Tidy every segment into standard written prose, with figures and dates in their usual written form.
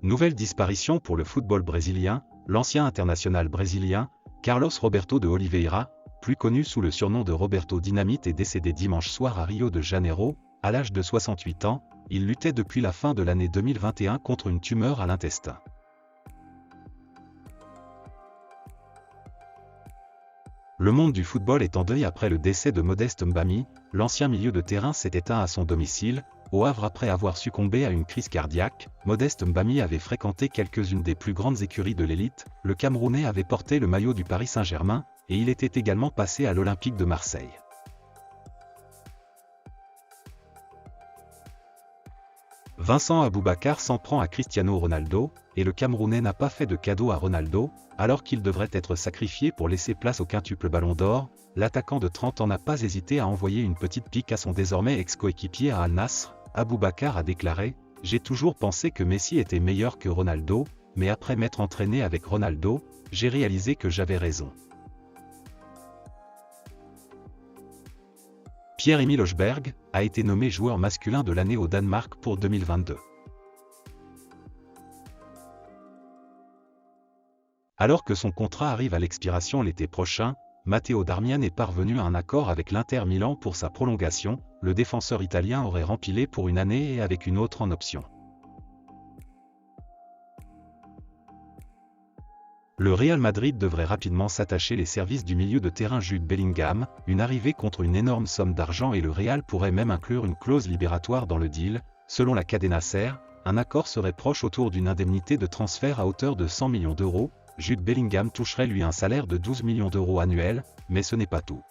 Nouvelle disparition pour le football brésilien, l'ancien international brésilien, Carlos Roberto de Oliveira, plus connu sous le surnom de Roberto Dynamite, est décédé dimanche soir à Rio de Janeiro, à l'âge de 68 ans. Il luttait depuis la fin de l'année 2021 contre une tumeur à l'intestin. Le monde du football est en deuil après le décès de Modeste Mbami. L'ancien milieu de terrain s'est éteint à son domicile, au Havre, après avoir succombé à une crise cardiaque. Modeste Mbami avait fréquenté quelques-unes des plus grandes écuries de l'élite. Le Camerounais avait porté le maillot du Paris Saint-Germain, et il était également passé à l'Olympique de Marseille. Vincent Aboubakar s'en prend à Cristiano Ronaldo, et le Camerounais n'a pas fait de cadeau à Ronaldo, alors qu'il devrait être sacrifié pour laisser place au quintuple Ballon d'Or. L'attaquant de 30 ans n'a pas hésité à envoyer une petite pique à son désormais ex-coéquipier à Al Nassr. Aboubakar a déclaré « J'ai toujours pensé que Messi était meilleur que Ronaldo, mais après m'être entraîné avec Ronaldo, j'ai réalisé que j'avais raison. » Pierre-Emile Højbjerg a été nommé joueur masculin de l'année au Danemark pour 2022. Alors que son contrat arrive à l'expiration l'été prochain, Matteo Darmian est parvenu à un accord avec l'Inter Milan pour sa prolongation. Le défenseur italien aurait rempilé pour une année et avec une autre en option. Le Real Madrid devrait rapidement s'attacher les services du milieu de terrain Jude Bellingham, une arrivée contre une énorme somme d'argent, et le Real pourrait même inclure une clause libératoire dans le deal. Selon la Cadena Ser, un accord serait proche autour d'une indemnité de transfert à hauteur de 100 millions d'euros. Jude Bellingham toucherait lui un salaire de 12 millions d'euros annuels, mais ce n'est pas tout.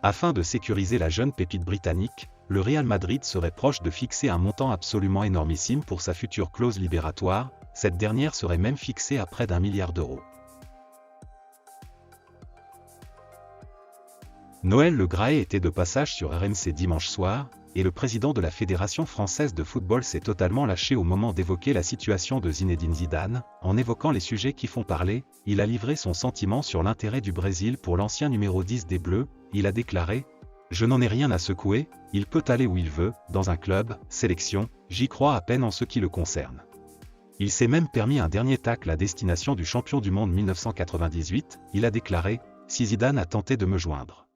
Afin de sécuriser la jeune pépite britannique, le Real Madrid serait proche de fixer un montant absolument énormissime pour sa future clause libératoire. Cette dernière serait même fixée à près d'1 milliard d'euros. Noël Le Graët était de passage sur RMC dimanche soir, et le président de la Fédération française de football s'est totalement lâché au moment d'évoquer la situation de Zinedine Zidane. En évoquant les sujets qui font parler, il a livré son sentiment sur l'intérêt du Brésil pour l'ancien numéro 10 des Bleus. Il a déclaré « Je n'en ai rien à secouer, il peut aller où il veut, dans un club, sélection, j'y crois à peine en ce qui le concerne. » Il s'est même permis un dernier tacle à destination du champion du monde 1998. Il a déclaré « Si Zidane a tenté de me joindre.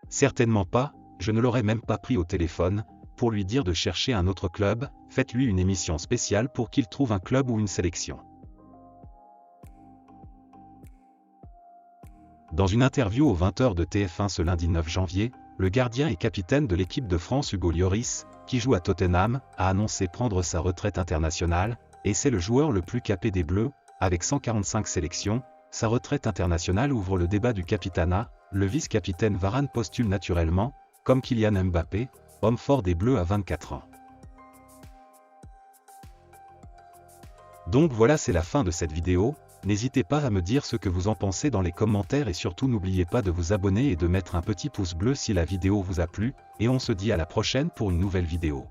Certainement pas, je ne l'aurais même pas pris au téléphone, pour lui dire de chercher un autre club, faites-lui une émission spéciale pour qu'il trouve un club ou une sélection. » Dans une interview aux 20h de TF1 ce lundi 9 janvier, le gardien et capitaine de l'équipe de France Hugo Lloris, qui joue à Tottenham, a annoncé prendre sa retraite internationale, et c'est le joueur le plus capé des Bleus, avec 145 sélections. Sa retraite internationale ouvre le débat du capitanat. Le vice-capitaine Varane postule naturellement, comme Kylian Mbappé, homme fort des Bleus à 24 ans. Donc voilà, c'est la fin de cette vidéo. N'hésitez pas à me dire ce que vous en pensez dans les commentaires, et surtout n'oubliez pas de vous abonner et de mettre un petit pouce bleu si la vidéo vous a plu, et on se dit à la prochaine pour une nouvelle vidéo.